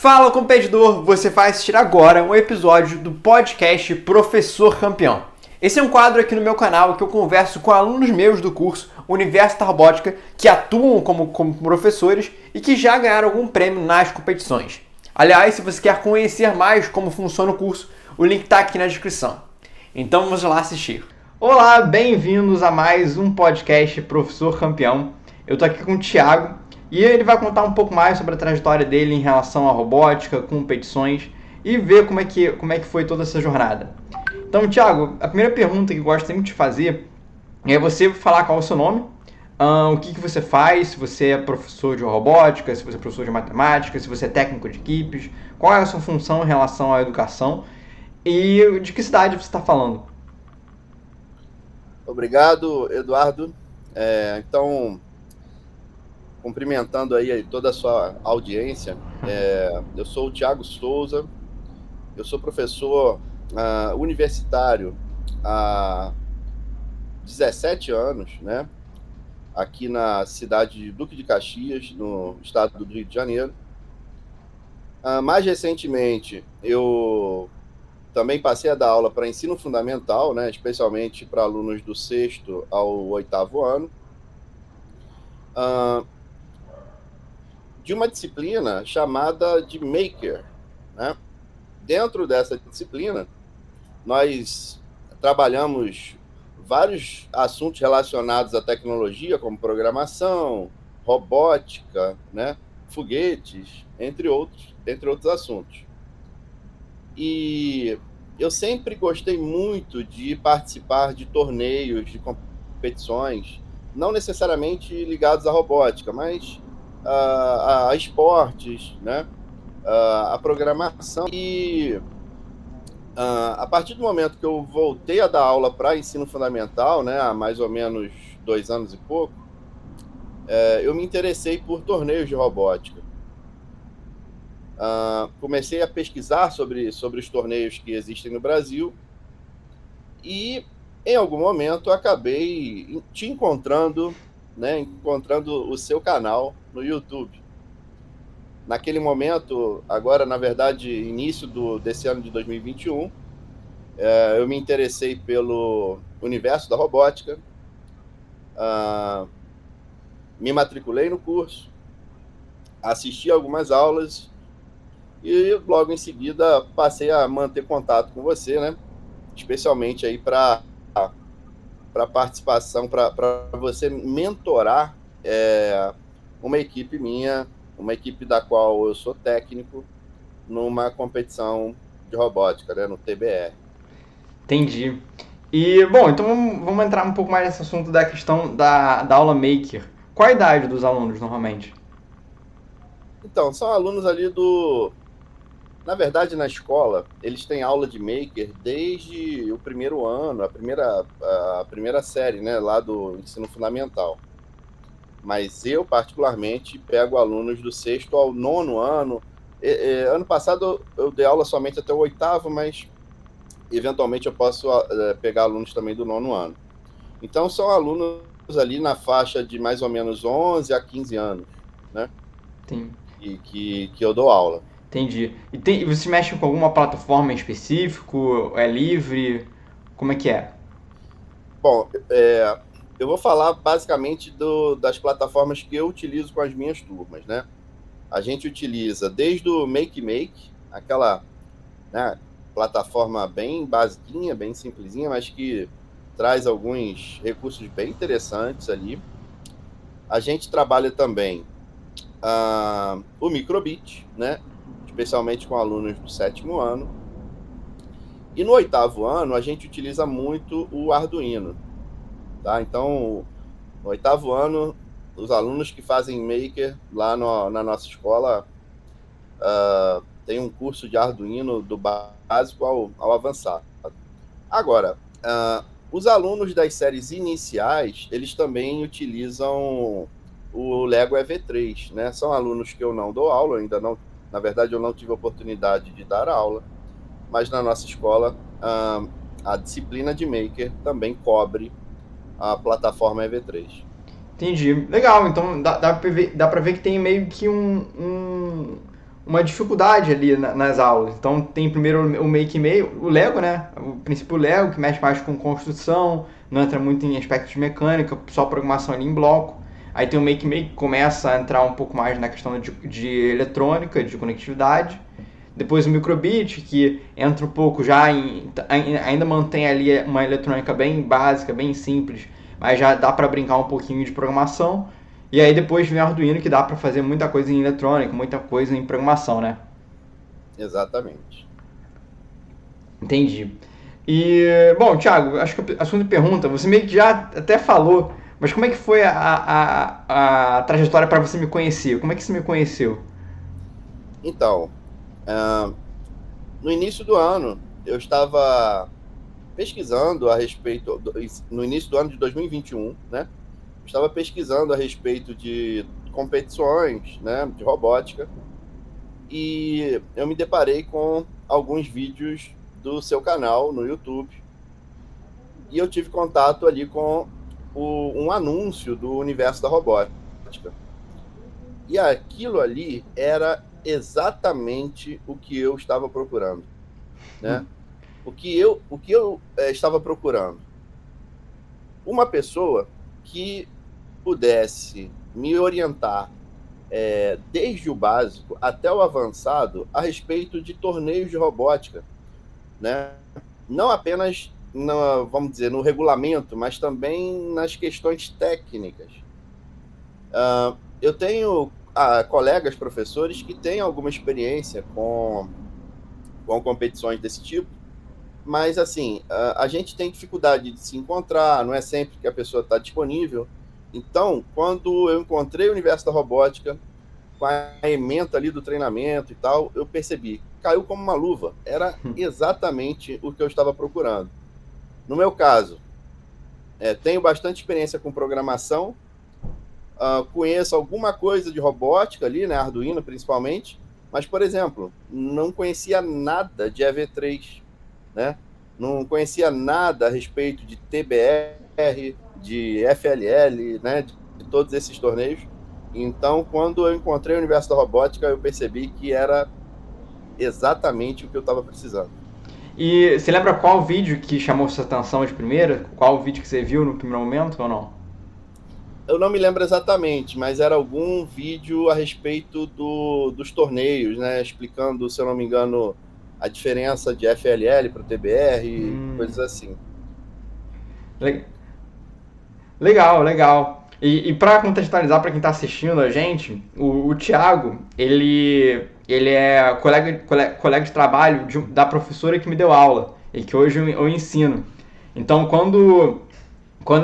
Fala, competidor! Você vai assistir agora um episódio do podcast Professor Campeão. Esse é um quadro aqui no meu canal que eu converso com alunos meus do curso Universo da Robótica que atuam como professores e que já ganharam algum prêmio nas competições. Aliás, se você quer conhecer mais como funciona o curso, o link está aqui na descrição. Então vamos lá assistir. Olá, bem-vindos a mais um podcast Professor Campeão. Eu tô aqui com o Thiago e ele vai contar um pouco mais sobre a trajetória dele em relação à robótica, competições e ver como é que foi toda essa jornada. Então, Thiago, a primeira pergunta que eu gosto sempre de fazer é você falar qual é o seu nome, o que você faz, se você é professor de robótica, se você é professor de matemática, se você é técnico de equipes, qual é a sua função em relação à educação e de que cidade você está falando. Obrigado, Eduardo. Então, cumprimentando aí toda a sua audiência, eu sou o Thiago Souza, eu sou professor universitário há 17 anos, né? Aqui na cidade de Duque de Caxias, no estado do Rio de Janeiro. Mais recentemente, eu também passei a dar aula para ensino fundamental, né? Especialmente para alunos do 6º ao 8º ano. De uma disciplina chamada de Maker, né? Dentro dessa disciplina, nós trabalhamos vários assuntos relacionados à tecnologia, como programação, robótica, né? Foguetes, entre outros assuntos. E eu sempre gostei muito de participar de torneios, de competições, não necessariamente ligados à robótica, mas a esportes, né? A programação. E a partir do momento que eu voltei a dar aula para ensino fundamental, né, há mais ou menos 2 anos e pouco, eu me interessei por torneios de robótica. Comecei a pesquisar sobre os torneios que existem no Brasil e, em algum momento, acabei te encontrando, né, encontrando o seu canal no YouTube. Naquele momento, agora, na verdade, início desse ano de 2021, eu me interessei pelo universo da robótica, me matriculei no curso, assisti algumas aulas e logo em seguida passei a manter contato com você, né? Especialmente aí para participação, para você mentorar uma equipe minha, uma equipe da qual eu sou técnico, numa competição de robótica, né, no TBR. Entendi. E, bom, então vamos entrar um pouco mais nesse assunto da questão da aula Maker. Qual a idade dos alunos, normalmente? Então, são alunos ali Na verdade, na escola, eles têm aula de Maker desde o primeiro ano, a primeira série, né, lá do ensino fundamental. Mas eu, particularmente, pego alunos do 6º ao 9º ano. Ano passado eu dei aula somente até o 8º, mas eventualmente eu posso pegar alunos também do 9º ano. Então, são alunos ali na faixa de mais ou menos 11 a 15 anos, né? Sim. E que eu dou aula. Entendi. E você mexe com alguma plataforma em específico? É livre? Como é que é? Bom, eu vou falar basicamente das plataformas que eu utilizo com as minhas turmas, né? A gente utiliza desde o Make, aquela, né, plataforma bem basiquinha, bem simplesinha, mas que traz alguns recursos bem interessantes ali. A gente trabalha também o Microbit, né? Especialmente com alunos do 7º ano. E no 8º ano, a gente utiliza muito o Arduino. Tá? Então, no 8º ano, os alunos que fazem Maker lá na nossa escola tem um curso de Arduino do básico ao avançado. Agora, os alunos das séries iniciais, eles também utilizam o Lego EV3, né? São alunos que eu não dou aula, ainda não, na verdade eu não tive a oportunidade de dar aula, mas na nossa escola a disciplina de Maker também cobre a plataforma EV3. Entendi. Legal, então dá pra ver que tem meio que uma dificuldade ali nas aulas. Então tem primeiro o Make o Lego, né? O princípio Lego, que mexe mais com construção, não entra muito em aspectos de mecânica, só programação ali em bloco. Aí tem o Make que começa a entrar um pouco mais na questão de eletrônica, de conectividade. Depois o Microbit, que entra um pouco já ainda mantém ali uma eletrônica bem básica, bem simples, mas já dá para brincar um pouquinho de programação. E aí depois vem o Arduino, que dá para fazer muita coisa em eletrônica, muita coisa em programação, né? Exatamente. Entendi. E, bom, Thiago, acho que a segunda pergunta, você meio que já até falou, mas como é que foi a trajetória para você me conhecer? Como é que você me conheceu? Então, no início do ano, eu estava pesquisando a respeito, no início do ano de 2021, né? Eu estava pesquisando a respeito de competições, né, de robótica, e eu me deparei com alguns vídeos do seu canal no YouTube, e eu tive contato ali com um anúncio do universo da robótica. E aquilo ali era exatamente o que eu estava procurando, né? O que eu estava procurando? Uma pessoa que pudesse me orientar desde o básico até o avançado a respeito de torneios de robótica, né? Não apenas, vamos dizer, no regulamento, mas também nas questões técnicas. Eu tenho colegas professores que têm alguma experiência com competições desse tipo, mas assim, a gente tem dificuldade de se encontrar, não é sempre que a pessoa está disponível. Então, quando eu encontrei o universo da robótica, com a ementa ali do treinamento e tal, eu percebi, caiu como uma luva, era exatamente o que eu estava procurando. No meu caso, tenho bastante experiência com programação, conheço alguma coisa de robótica ali, né, Arduino principalmente, mas, por exemplo, não conhecia nada de EV3, né? Não conhecia nada a respeito de TBR, de FLL, né, de todos esses torneios. Então, quando eu encontrei o universo da robótica, eu percebi que era exatamente o que eu estava precisando. E você lembra qual vídeo que chamou sua atenção de primeira? Qual vídeo que você viu no primeiro momento ou não? Eu não me lembro exatamente, mas era algum vídeo a respeito dos torneios, né? Explicando, se eu não me engano, a diferença de FLL para o TBR, coisas assim. Legal, legal. E para contextualizar para quem está assistindo a gente, o Thiago, ele é colega de trabalho da professora que me deu aula e que hoje eu ensino. Então, quando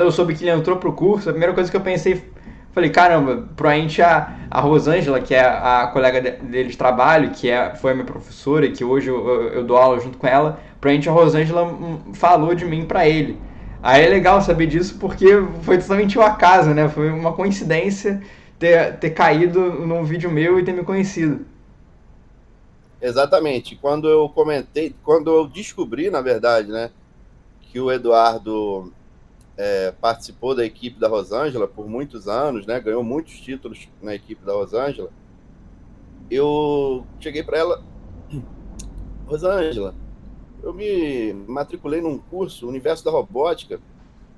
eu soube que ele entrou pro curso, a primeira coisa que eu pensei, falei, caramba, provavelmente a Rosângela, que é a colega dele de trabalho, foi a minha professora e que hoje eu dou aula junto com ela, provavelmente a Rosângela falou de mim para ele. Aí é legal saber disso porque foi totalmente um acaso, né? Foi uma coincidência ter caído num vídeo meu e ter me conhecido. Exatamente. Quando eu descobri, na verdade, né, que o Eduardo participou da equipe da Rosângela por muitos anos, né, ganhou muitos títulos na equipe da Rosângela, eu cheguei para ela, Rosângela, eu me matriculei num curso, Universo da Robótica,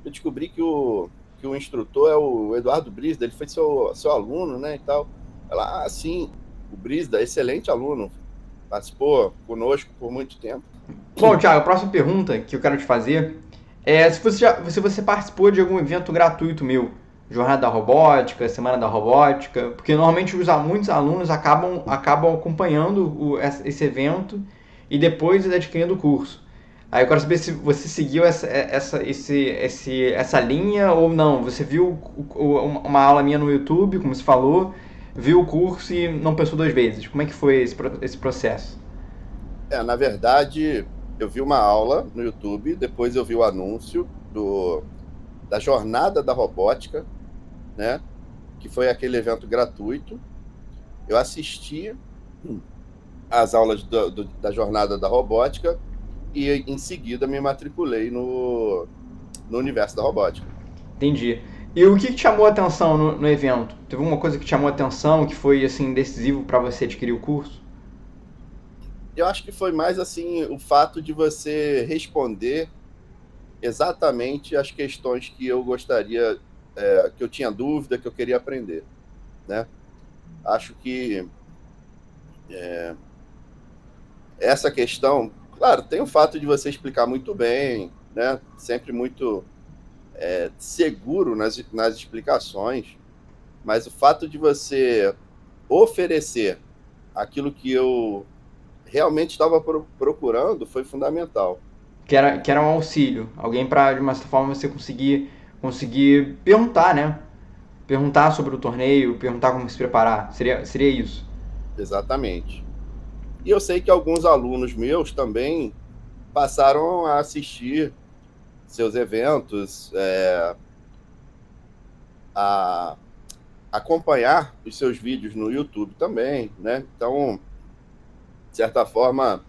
eu descobri que o instrutor é o Eduardo Brisda, ele foi seu aluno, né, e tal. Ela, sim, o Brisda, excelente aluno, participou conosco por muito tempo. Bom, Thiago, a próxima pergunta que eu quero te fazer é se você participou de algum evento gratuito meu, Jornada da Robótica, Semana da Robótica, porque normalmente muitos alunos acabam acompanhando esse evento e depois adquirindo o curso. Aí eu quero saber se você seguiu essa linha ou não. Você viu uma aula minha no YouTube, como você falou, viu o curso e não pensou duas vezes. Como é que foi esse processo? Na verdade, eu vi uma aula no YouTube, depois eu vi o anúncio da Jornada da Robótica, né? Que foi aquele evento gratuito. Eu assisti às aulas da Jornada da Robótica e em seguida me matriculei no universo da robótica. Entendi. E o que te chamou a atenção no evento? Teve alguma coisa que te chamou a atenção, que foi assim decisivo para você adquirir o curso? Eu acho que foi mais assim o fato de você responder exatamente as questões que eu gostaria, que eu tinha dúvida, que eu queria aprender, né? Acho que essa questão, claro, tem o fato de você explicar muito bem, né? Sempre muito seguro nas explicações, mas o fato de você oferecer aquilo que eu realmente estava procurando foi fundamental. Que era um auxílio. Alguém para, de uma certa forma, você conseguir perguntar, né? Perguntar sobre o torneio, perguntar como se preparar. Seria isso. Exatamente. E eu sei que alguns alunos meus também passaram a assistir seus eventos, a acompanhar os seus vídeos no YouTube também, né? Então, de certa forma,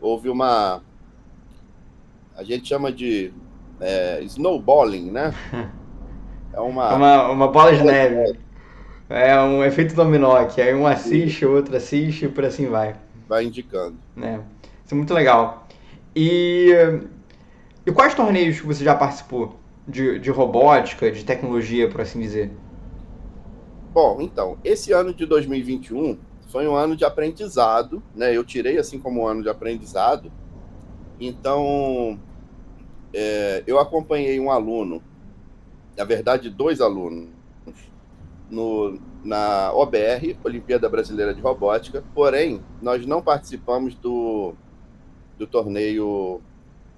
houve a gente chama de snowballing, né? É É uma uma bola de bola de neve. neve É um efeito dominó, que aí um que assiste, o outro assiste e por assim vai. vai indicando. Né? Isso é muito legal. E, e quais torneios que você já participou? De robótica, de tecnologia, por assim dizer? Bom, então, esse ano de 2021 foi um ano de aprendizado, né? Eu tirei assim como um ano de aprendizado. Então, eu acompanhei um aluno, na verdade, dois alunos, na OBR, Olimpíada Brasileira de Robótica, porém, nós não participamos do torneio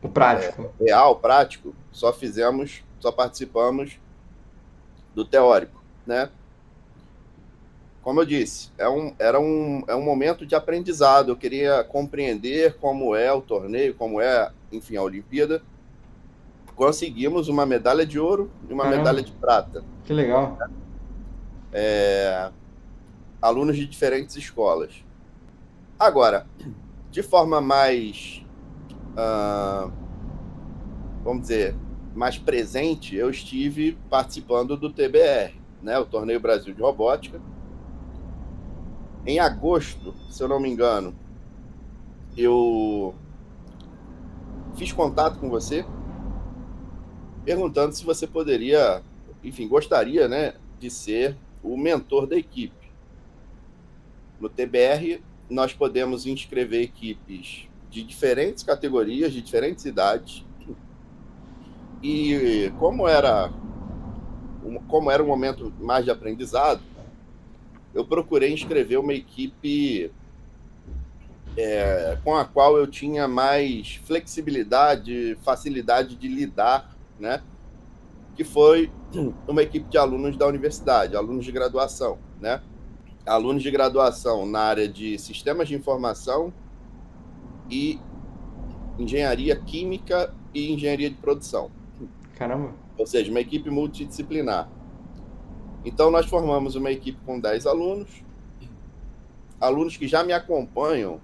O prático. real, prático, só participamos do teórico, né? Como eu disse, é um momento de aprendizado. Eu queria compreender como é o torneio, como é, enfim, a Olimpíada. Conseguimos uma medalha de ouro e uma medalha Caramba, de prata. que legal. Alunos de diferentes escolas. Agora, de forma mais, vamos dizer, mais presente, eu estive participando do TBR, né, o Torneio Brasil de Robótica. Em agosto, se eu não me engano, eu fiz contato com você, perguntando se você poderia, enfim, gostaria, né, de ser o mentor da equipe. No TBR, nós podemos inscrever equipes de diferentes categorias, de diferentes idades. E como era um momento mais de aprendizado, eu procurei inscrever uma equipe com a qual eu tinha mais flexibilidade, facilidade de lidar, né? Que foi uma equipe de alunos da universidade, alunos de graduação, né? Alunos de graduação na área de sistemas de informação e engenharia química e engenharia de produção. Caramba. Ou seja, uma equipe multidisciplinar. Então, nós formamos uma equipe com 10 alunos, alunos que já me acompanham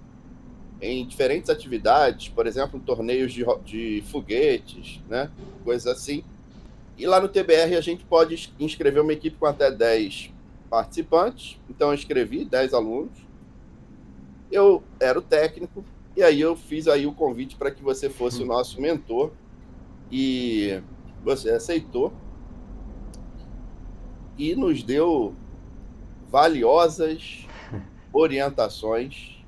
em diferentes atividades, por exemplo, torneios de foguetes, né? Coisas assim. E lá no TBR a gente pode inscrever uma equipe com até 10 participantes. Então eu inscrevi 10 alunos. Eu era o técnico e aí eu fiz aí o convite para que você fosse o nosso mentor e você aceitou e nos deu valiosas orientações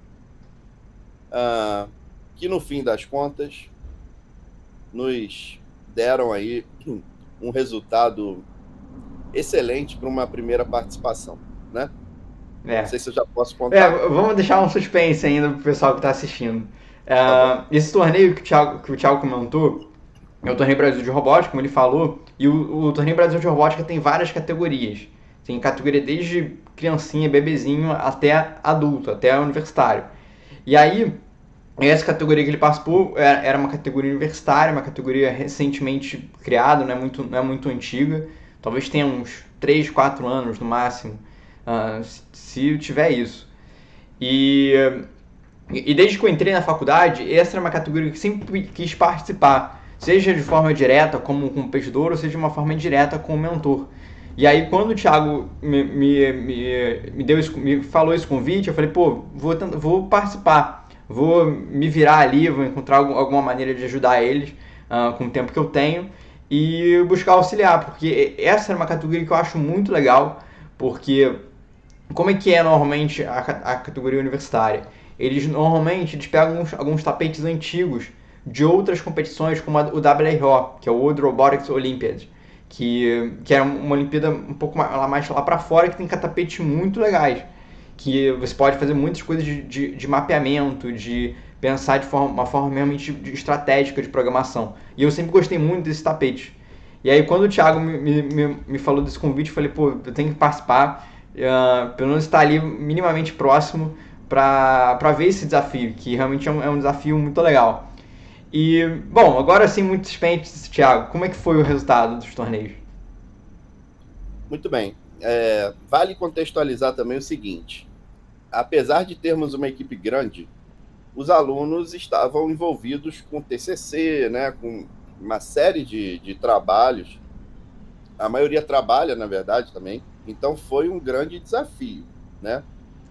que no fim das contas nos deram aí um resultado excelente para uma primeira participação, né? Não sei se eu já posso contar. Vamos deixar um suspense ainda pro pessoal que está assistindo. Tá bom. Esse torneio que o Thiago comentou é o Torneio Brasil de Robótica, como ele falou, e o Torneio Brasil de Robótica tem várias categorias. Tem categoria desde criancinha, bebezinho, até adulto, até universitário. E aí, essa categoria que ele participou era uma categoria universitária, uma categoria recentemente criada, não é muito antiga. Talvez tenha uns 3, 4 anos no máximo, se tiver isso. E desde que eu entrei na faculdade, essa era uma categoria que sempre quis participar, seja de forma direta como competidor, ou seja de uma forma indireta como mentor. E aí quando o Thiago me falou esse convite, eu falei, pô, vou participar. vou me virar ali, vou encontrar alguma maneira de ajudar eles com o tempo que eu tenho e buscar auxiliar, porque essa é uma categoria que eu acho muito legal, porque como é que é normalmente a categoria universitária? Eles pegam alguns tapetes antigos de outras competições, como o WRO, que é o World Robotics Olympiad, que é uma Olimpíada um pouco mais lá para fora, que tem tapetes muito legais, que você pode fazer muitas coisas de mapeamento, de pensar de uma forma realmente estratégica de programação. E eu sempre gostei muito desse tapete. E aí quando o Thiago me falou desse convite, eu falei, pô, eu tenho que participar, pelo menos estar ali minimamente próximo para ver esse desafio, que realmente é um desafio muito legal. E, bom, agora sim, muito suspense, Thiago, como é que foi o resultado dos torneios? Muito bem. Vale contextualizar também o seguinte: apesar de termos uma equipe grande, os alunos estavam envolvidos com TCC, né, com uma série de trabalhos. A maioria trabalha, na verdade, também. Então foi um grande desafio, né?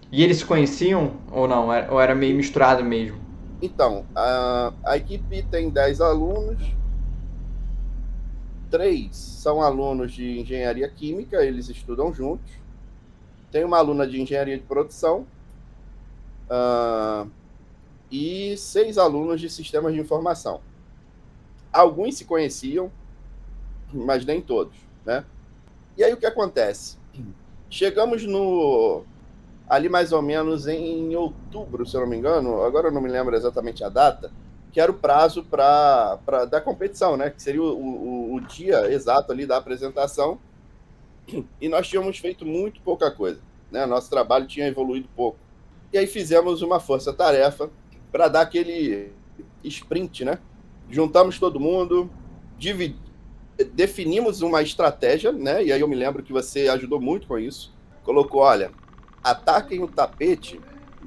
E eles se conheciam ou não? Ou era meio misturado mesmo? Então, a equipe tem 10 alunos, 3 são alunos de engenharia química, eles estudam juntos. Tem uma aluna de engenharia de produção e 6 alunos de sistemas de informação. Alguns se conheciam, mas nem todos, né? E aí o que acontece? Chegamos ali mais ou menos em outubro, se eu não me engano, agora eu não me lembro exatamente a data, que era o prazo da competição, né? Que seria o dia exato ali da apresentação. E nós tínhamos feito muito pouca coisa, né? Nosso trabalho tinha evoluído pouco. E aí fizemos uma força-tarefa para dar aquele sprint, né? Juntamos todo mundo, definimos uma estratégia, né? E aí eu me lembro que você ajudou muito com isso. Colocou, olha, ataquem o tapete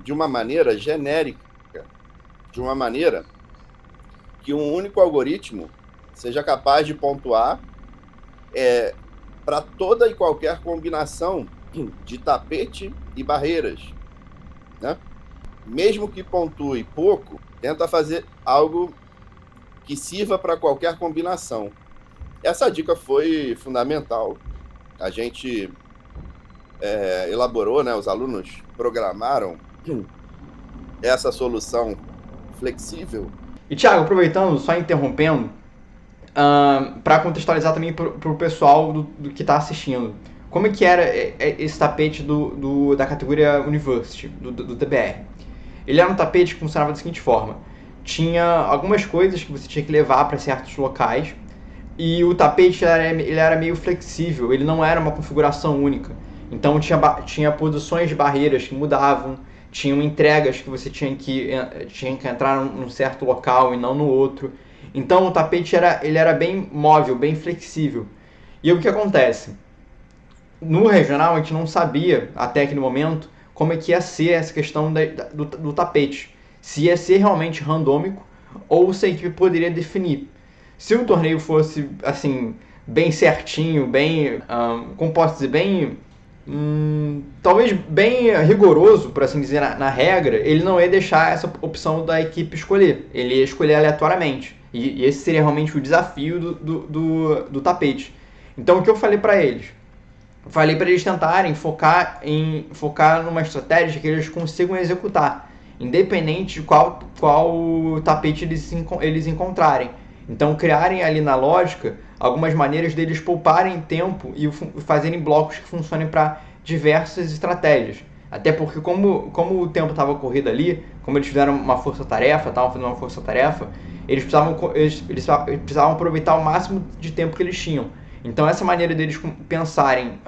de uma maneira genérica, de uma maneira que um único algoritmo seja capaz de pontuar para toda e qualquer combinação de tapete e barreiras, né? Mesmo que pontue pouco, tenta fazer algo que sirva para qualquer combinação. Essa dica foi fundamental. A gente elaborou, né? Os alunos programaram essa solução flexível. E Thiago, aproveitando, só interrompendo, para contextualizar também para o pessoal do que está assistindo, como é que era esse tapete da categoria University, do TBR? Ele era um tapete que funcionava da seguinte forma: tinha algumas coisas que você tinha que levar para certos locais, e o tapete ele era meio flexível, ele não era uma configuração única. Então tinha posições de barreiras que mudavam, tinham entregas que você tinha que entrar num certo local e não no outro. Então o tapete ele era bem móvel, bem flexível. E o que acontece? No regional a gente não sabia, até aquele momento, como é que ia ser essa questão do tapete. Se ia ser realmente randômico ou se a equipe poderia definir. Se o torneio fosse, assim, bem certinho, bem, como posso dizer, bem, talvez bem rigoroso, por assim dizer, na regra, ele não ia deixar essa opção da equipe escolher. Ele ia escolher aleatoriamente. E esse seria realmente o desafio do tapete. Então, o que eu falei para eles? Falei para eles tentarem focar numa estratégia que eles consigam executar, independente de qual tapete eles encontrarem. Então, criarem ali na lógica algumas maneiras deles pouparem tempo e fazerem blocos que funcionem para diversas estratégias. Até porque, como o tempo estava corrido ali, como eles fizeram uma força-tarefa, estavam fazendo uma força-tarefa, eles precisavam aproveitar o máximo de tempo que eles tinham. Então, essa maneira deles pensarem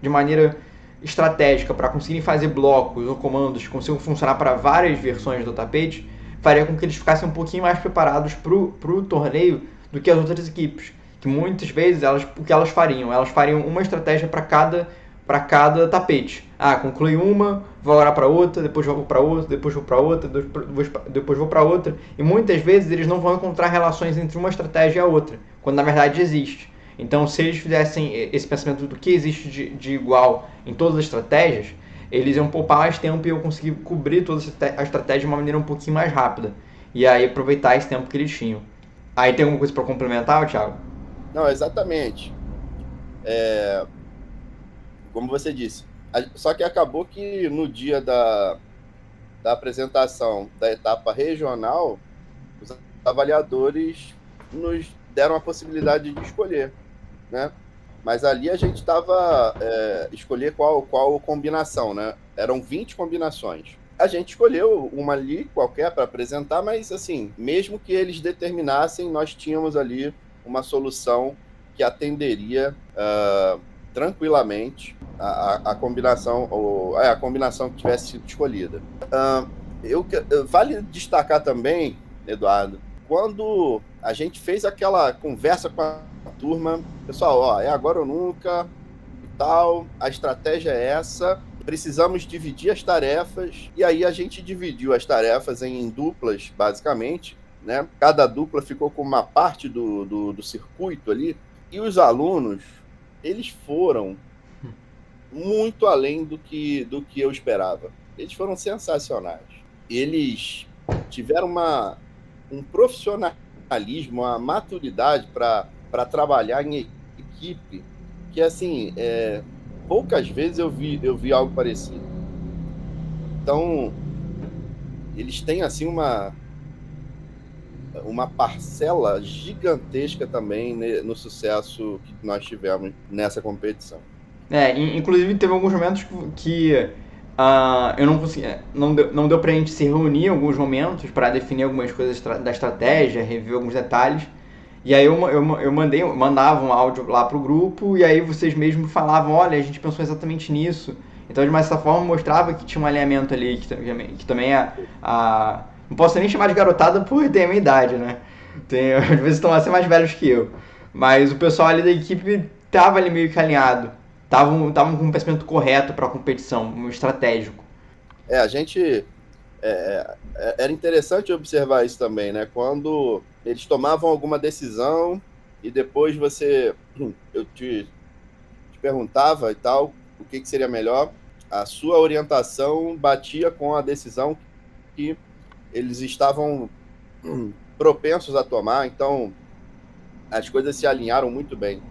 de maneira estratégica para conseguirem fazer blocos ou comandos que consigam funcionar para várias versões do tapete, faria com que eles ficassem um pouquinho mais preparados para o torneio do que as outras equipes. Que muitas vezes, o que elas fariam? Elas fariam uma estratégia para cada tapete. Conclui uma, vou orar para outra, depois vou para outra, depois vou para outra, depois vou para outra. E muitas vezes eles não vão encontrar relações entre uma estratégia e a outra, quando na verdade existe. Então, se eles fizessem esse pensamento do que existe de igual em todas as estratégias, eles iam poupar mais tempo e eu consegui cobrir toda a estratégia de uma maneira um pouquinho mais rápida. E aí aproveitar esse tempo que eles tinham. Aí tem alguma coisa para complementar, Thiago? Não, exatamente. Como você disse. Só que acabou que no dia da apresentação da etapa regional, os avaliadores nos deram a possibilidade de escolher, né? Mas ali a gente estava escolher qual combinação, né? Eram 20 combinações. A gente escolheu uma ali qualquer para apresentar, mas assim, mesmo que eles determinassem, nós tínhamos ali uma solução que atenderia tranquilamente a combinação, a combinação que tivesse sido escolhida. Vale destacar também, Eduardo, quando a gente fez aquela conversa com a turma, pessoal, é agora ou nunca e tal, a estratégia é essa, precisamos dividir as tarefas, e aí a gente dividiu as tarefas em duplas, basicamente, né? Cada dupla ficou com uma parte do circuito ali, e os alunos, eles foram muito além do que eu esperava. Eles foram sensacionais. Eles tiveram um profissionalismo, uma maturidade para trabalhar em equipe que, assim, poucas vezes eu vi algo parecido. Então, eles têm, assim, uma parcela gigantesca também no sucesso que nós tivemos nessa competição. Inclusive teve alguns momentos que eu não consegui, não deu pra gente se reunir em alguns momentos para definir algumas coisas da estratégia, rever alguns detalhes. E aí eu mandava um áudio lá pro grupo, e aí vocês mesmos falavam, olha, a gente pensou exatamente nisso. Então, de uma certa forma, mostrava que tinha um alinhamento ali, que também não posso nem chamar de garotada por ter a minha idade, né? Às vezes estão a ser mais velhos que eu. Mas o pessoal ali da equipe tava ali meio que alinhado. Estavam com um pensamento correto para a competição, um estratégico. A gente... era interessante observar isso também, né? Quando eles tomavam alguma decisão e depois eu te perguntava e tal, o que seria melhor, a sua orientação batia com a decisão que eles estavam propensos a tomar, então as coisas se alinharam muito bem.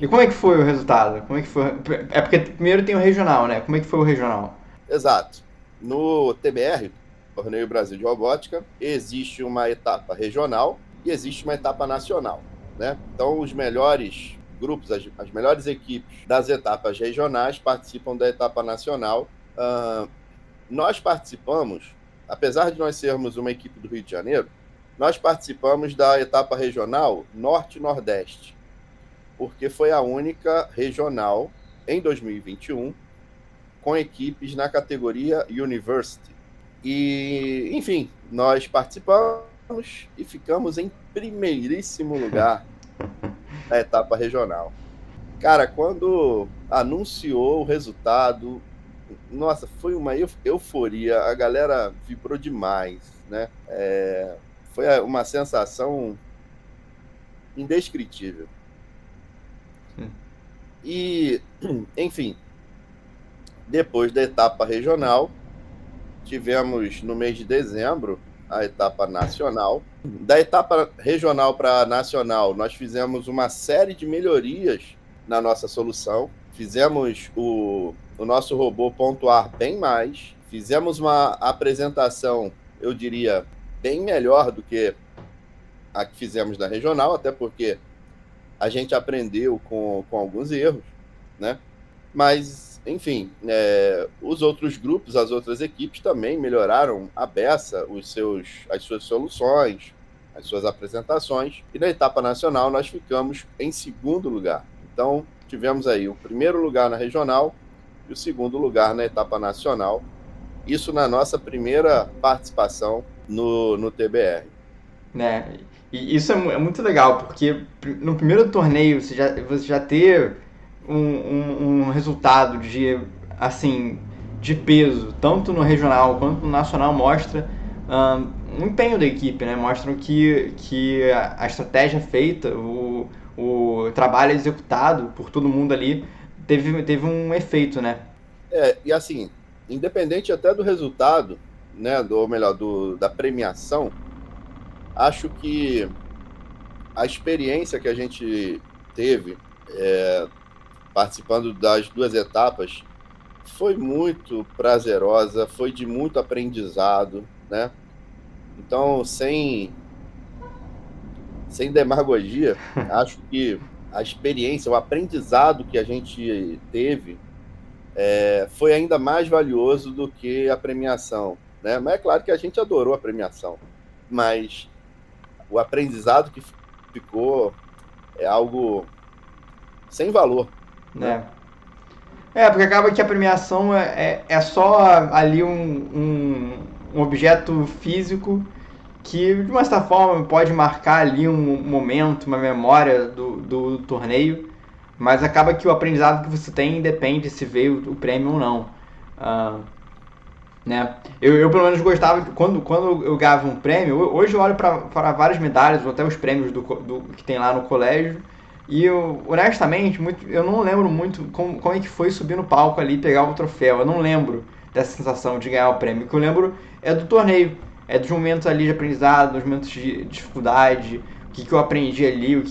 E como é que foi o resultado? Como é que foi? É porque primeiro tem o regional, né? Como é que foi o regional? Exato. No TBR, Torneio Brasil de Robótica, existe uma etapa regional e existe uma etapa nacional, né? Então, os melhores grupos, as melhores equipes das etapas regionais participam da etapa nacional. Nós participamos, apesar de nós sermos uma equipe do Rio de Janeiro, nós participamos da etapa regional Norte e Nordeste, porque foi a única regional em 2021 com equipes na categoria University. E, enfim, nós participamos e ficamos em primeiríssimo lugar da etapa regional. Cara, quando anunciou o resultado, nossa, foi uma euforia, a galera vibrou demais, né? Foi uma sensação indescritível. E, enfim, depois da etapa regional, tivemos no mês de dezembro a etapa nacional. Da etapa regional para a nacional, nós fizemos uma série de melhorias na nossa solução. Fizemos o nosso robô pontuar bem mais. Fizemos uma apresentação, eu diria, bem melhor do que a que fizemos na regional, até porque a gente aprendeu com alguns erros, né? Mas, enfim, os outros grupos, as outras equipes também melhoraram à beça as suas soluções, as suas apresentações. E na etapa nacional nós ficamos em segundo lugar. Então, tivemos aí o primeiro lugar na regional e o segundo lugar na etapa nacional. Isso na nossa primeira participação no TBR. E isso é muito legal, porque no primeiro torneio você já ter um resultado de peso, tanto no regional quanto no nacional, mostra um empenho da equipe, né? Mostram que a estratégia feita, o trabalho executado por todo mundo ali teve um efeito, né? E assim, independente até do resultado, né, ou melhor, da premiação, acho que a experiência que a gente teve participando das 2 etapas foi muito prazerosa, foi de muito aprendizado, né? Então, sem demagogia, acho que a experiência, o aprendizado que a gente teve foi ainda mais valioso do que a premiação, né? Mas é claro que a gente adorou a premiação, mas o aprendizado que ficou é algo sem valor, né? Porque acaba que a premiação é só ali um objeto físico que, de uma certa forma, pode marcar ali um momento, uma memória do torneio, mas acaba que o aprendizado que você tem depende se veio o prêmio ou não. Né? Eu pelo menos gostava, quando eu ganhava um prêmio, hoje eu olho para várias medalhas, ou até os prêmios do que tem lá no colégio, e eu, honestamente, eu não lembro muito como é que foi subir no palco ali e pegar o troféu. Eu não lembro dessa sensação de ganhar o prêmio. O que eu lembro é do torneio, é dos momentos ali de aprendizado, dos momentos de dificuldade, o que eu aprendi ali, o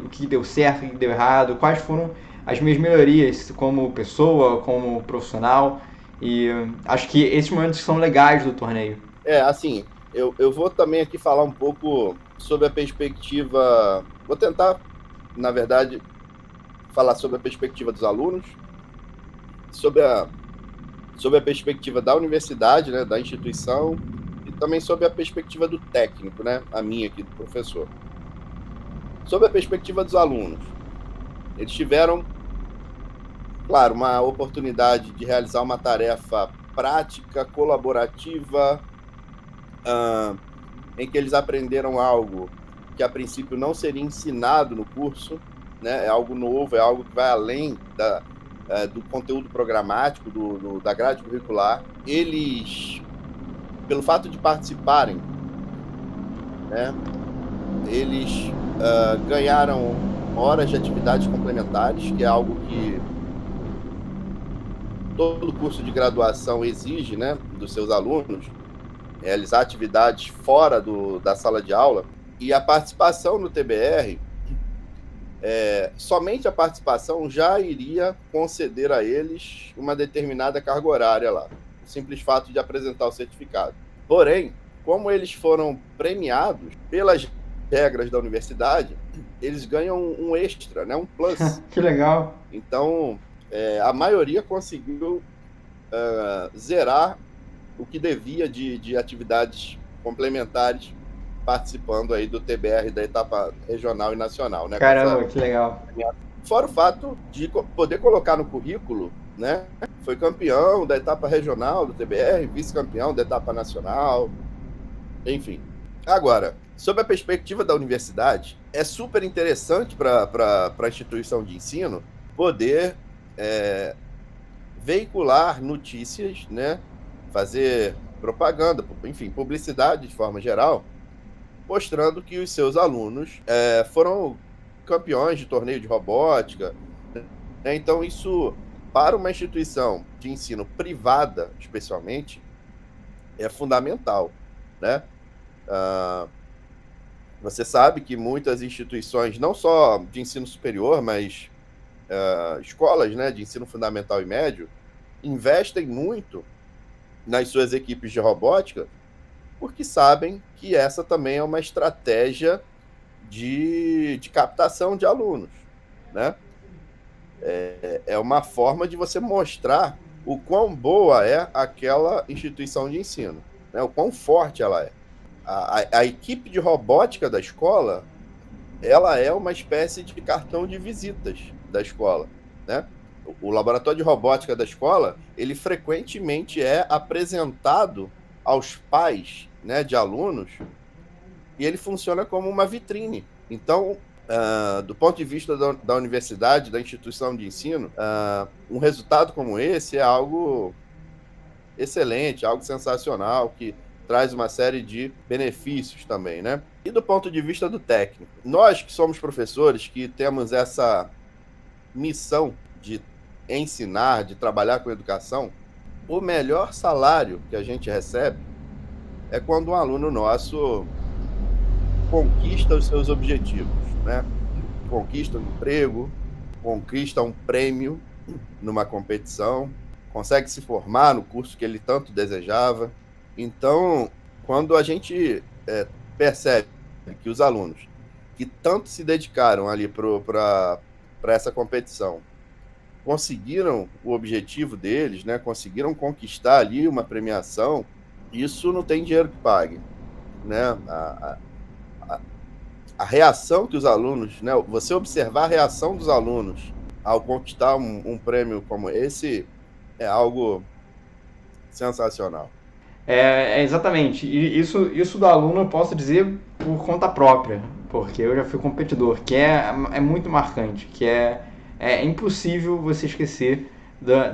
que deu certo, o que deu errado, quais foram as minhas melhorias como pessoa, como profissional. E acho que esses momentos são legais do torneio. Assim, eu vou também aqui falar um pouco sobre a perspectiva. Vou tentar, na verdade, falar sobre a perspectiva dos alunos, sobre a perspectiva da universidade, né, da instituição, e também sobre a perspectiva do técnico, né, a minha aqui, do professor. Sobre a perspectiva dos alunos, eles tiveram, claro, uma oportunidade de realizar uma tarefa prática, colaborativa, em que eles aprenderam algo que a princípio não seria ensinado no curso, né? É algo novo, é algo que vai além do conteúdo programático, da grade curricular. Eles, pelo fato de participarem, né, eles ganharam horas de atividades complementares, que é algo que todo curso de graduação exige, né, dos seus alunos, realizar atividades fora da sala de aula. E a participação no TBR, somente a participação já iria conceder a eles uma determinada carga horária lá, o simples fato de apresentar o certificado. Porém, como eles foram premiados pelas regras da universidade, eles ganham um extra, né, um plus. Que legal. Então, a maioria conseguiu zerar o que devia de atividades complementares participando aí do TBR da etapa regional e nacional, né? Caramba, que legal. Fora o fato de poder colocar no currículo, né? Foi campeão da etapa regional do TBR, vice-campeão da etapa nacional, enfim. Agora, sob a perspectiva da universidade, é super interessante para a instituição de ensino poder veicular notícias, né? Fazer propaganda, enfim, publicidade de forma geral, mostrando que os seus alunos foram campeões de torneio de robótica, né? Então isso, para uma instituição de ensino privada, especialmente, é fundamental, né? Você sabe que muitas instituições, não só de ensino superior, mas escolas, né, de ensino fundamental e médio, investem muito nas suas equipes de robótica, porque sabem que essa também é uma estratégia de captação de alunos, né? É uma forma de você mostrar o quão boa é aquela instituição de ensino, né? O quão forte ela é. A equipe de robótica da escola, ela é uma espécie de cartão de visitas da escola, né? O laboratório de robótica da escola, ele frequentemente é apresentado aos pais, né, de alunos, e ele funciona como uma vitrine. Então, do ponto de vista da universidade, da instituição de ensino, um resultado como esse é algo excelente, algo sensacional, que traz uma série de benefícios também, né? E do ponto de vista do técnico, nós que somos professores, que temos essa missão de ensinar, de trabalhar com educação, o melhor salário que a gente recebe é quando um aluno nosso conquista os seus objetivos, né? Conquista um emprego, conquista um prêmio numa competição, consegue se formar no curso que ele tanto desejava. Então, quando a gente percebe que os alunos que tanto se dedicaram ali para essa competição conseguiram o objetivo deles, né? Conseguiram conquistar ali uma premiação, isso não tem dinheiro que pague, né? A reação que os alunos, né? Você observar a reação dos alunos ao conquistar um prêmio como esse é algo sensacional. Exatamente. E isso do aluno eu posso dizer por conta própria, porque eu já fui competidor, que é muito marcante, que é impossível você esquecer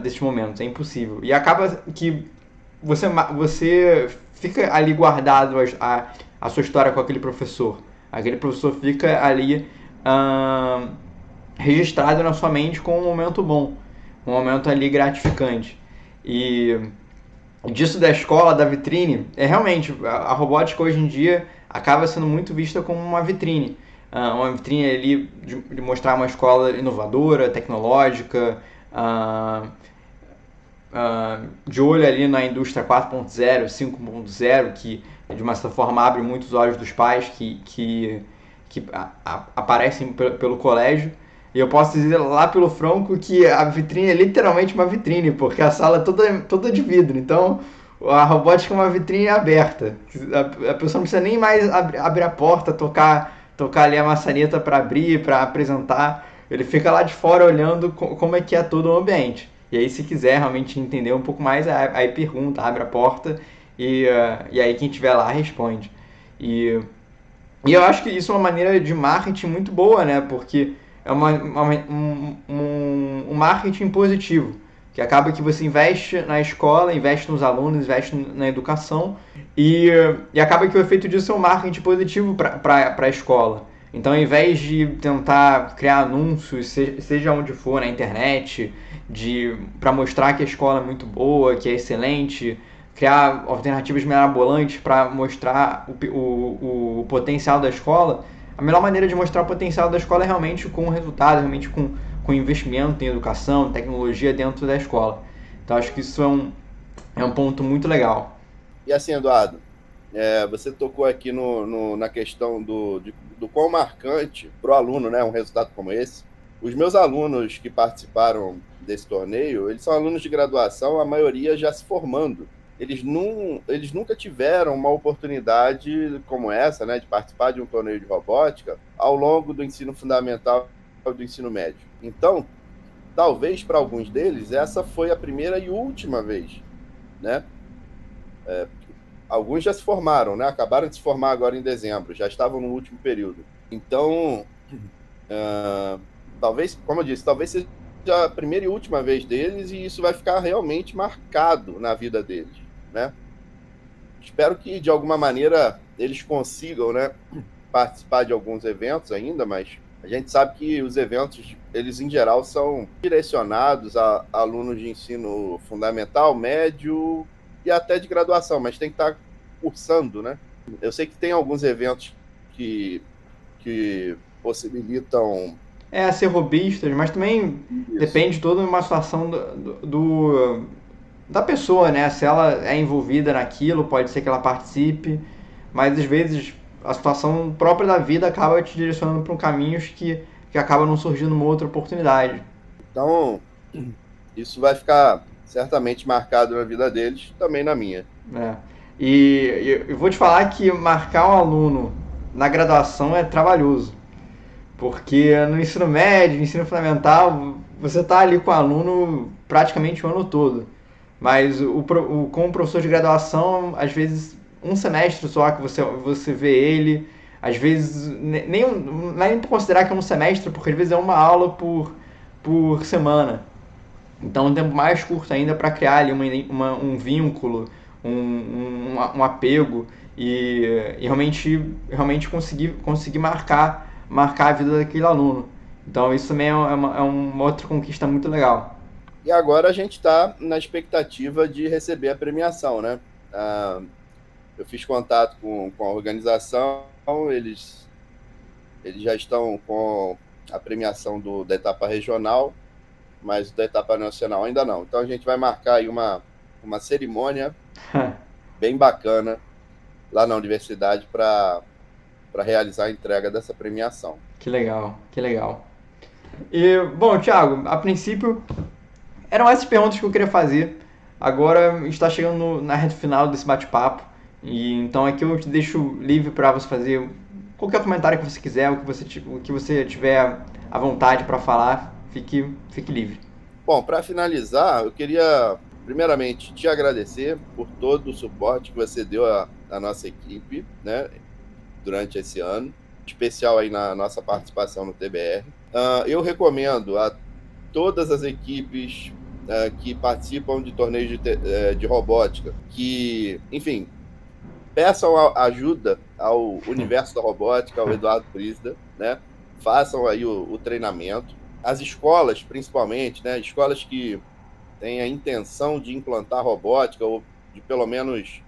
desses momentos, é impossível. E acaba que você fica ali guardado a sua história com aquele professor. Aquele professor fica ali registrado na sua mente com um momento bom, um momento ali gratificante. E disso da escola, da vitrine, realmente, a robótica hoje em dia acaba sendo muito vista como uma vitrine. Uma vitrine ali de mostrar uma escola inovadora, tecnológica, de olho ali na indústria 4.0, 5.0, que de uma certa forma abre muitos olhos dos pais que aparecem pelo colégio. E eu posso dizer lá pelo Franco que a vitrine é literalmente uma vitrine, porque a sala é toda de vidro. Então, a robótica é uma vitrine aberta. A pessoa não precisa nem mais abrir a porta, tocar ali a maçaneta para abrir, para apresentar. Ele fica lá de fora olhando como é que é todo o ambiente. E aí, se quiser realmente entender um pouco mais, aí pergunta, abre a porta e aí quem estiver lá responde. E eu acho que isso é uma maneira de marketing muito boa, né? Porque é um marketing positivo, que acaba que você investe na escola, investe nos alunos, investe na educação e acaba que o efeito disso é um marketing positivo para a escola. Então, ao invés de tentar criar anúncios, seja onde for, na internet, para mostrar que a escola é muito boa, que é excelente, criar alternativas mirabolantes para mostrar o potencial da escola, a melhor maneira de mostrar o potencial da escola é realmente com resultado, realmente com investimento em educação, tecnologia dentro da escola. Então, acho que isso é um ponto muito legal. E assim, Eduardo, você tocou aqui na questão do quão marcante para o aluno, né, um resultado como esse. Os meus alunos que participaram desse torneio, eles são alunos de graduação, a maioria já se formando. Eles nunca tiveram uma oportunidade como essa, né, de participar de um torneio de robótica ao longo do ensino fundamental e do ensino médio. Então, talvez para alguns deles, essa foi a primeira e última vez, né? Alguns já se formaram, né? Acabaram de se formar agora em dezembro, já estavam no último período. Então, talvez, como eu disse, talvez seja a primeira e última vez deles e isso vai ficar realmente marcado na vida deles, né? Espero que, de alguma maneira, eles consigam, né, participar de alguns eventos ainda, mas a gente sabe que os eventos, eles, em geral, são direcionados a alunos de ensino fundamental, médio e até de graduação, mas tem que estar cursando, né? Eu sei que tem alguns eventos que possibilitam ser robistas, mas também depende toda uma situação da pessoa, né? Se ela é envolvida naquilo, pode ser que ela participe, mas às vezes a situação própria da vida acaba te direcionando para caminhos que acaba não surgindo uma outra oportunidade. Então, isso vai ficar certamente marcado na vida deles, também na minha. E eu vou te falar que marcar um aluno na graduação é trabalhoso, porque no ensino médio, no ensino fundamental, você está ali com o aluno praticamente o ano todo. Mas com o professor de graduação, às vezes um semestre só que você vê ele, às vezes não é nem para considerar que é um semestre, porque às vezes é uma aula por semana. Então, um tempo mais curto ainda para criar ali um vínculo, um apego e realmente conseguir marcar a vida daquele aluno. Então, isso também é uma outra conquista muito legal. E agora a gente está na expectativa de receber a premiação, né? Eu fiz contato com a organização, eles já estão com a premiação da etapa regional, mas da etapa nacional ainda não. Então a gente vai marcar aí uma cerimônia bem bacana lá na universidade para realizar a entrega dessa premiação. Que legal, que legal. E, bom, Thiago, a princípio eram essas perguntas que eu queria fazer. Agora a gente está chegando na reta final desse bate-papo. E então aqui eu te deixo livre para você fazer qualquer comentário que você quiser, o que você tiver à vontade para falar, fique livre. Bom, para finalizar, eu queria primeiramente te agradecer por todo o suporte que você deu à nossa equipe, né, durante esse ano, especial aí na nossa participação no TBR. Eu recomendo a todas as equipes que participam de torneios de robótica, que, enfim, peçam ajuda ao universo da robótica, ao Eduardo Brizda, né? Façam aí o treinamento. As escolas, principalmente, né? Escolas que têm a intenção de implantar robótica ou de, pelo menos,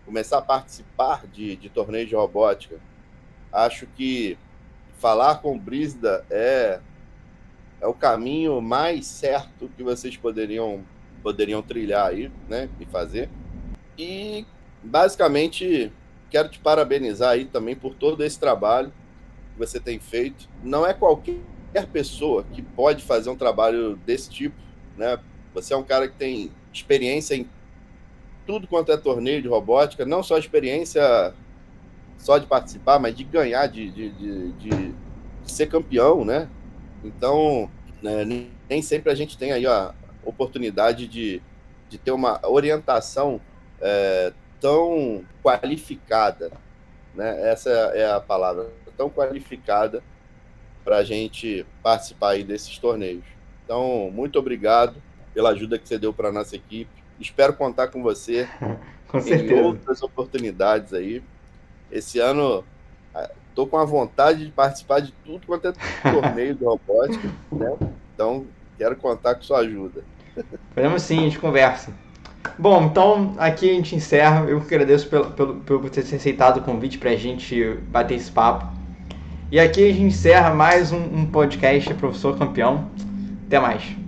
começar a participar de torneios de robótica. Acho que falar com o Brizda é o caminho mais certo que vocês poderiam trilhar aí, né? E fazer. E, basicamente, quero te parabenizar aí também por todo esse trabalho que você tem feito. Não é qualquer pessoa que pode fazer um trabalho desse tipo, né? Você é um cara que tem experiência em tudo quanto é torneio de robótica, não só experiência só de participar, mas de ganhar, de ser campeão, né? Então, né, nem sempre a gente tem aí a oportunidade de ter uma orientação tão qualificada, né? Essa é a palavra, tão qualificada para a gente participar aí desses torneios. Então, muito obrigado pela ajuda que você deu para a nossa equipe. Espero contar com você Com certeza. em outras oportunidades aí. Esse ano, estou com a vontade de participar de tudo quanto é torneio de robótica, né? Então, quero contar com sua ajuda. Podemos sim, a gente conversa. Bom, então aqui a gente encerra. Eu agradeço por ter aceitado o convite para a gente bater esse papo. E aqui a gente encerra mais um podcast Professor Campeão. Até mais.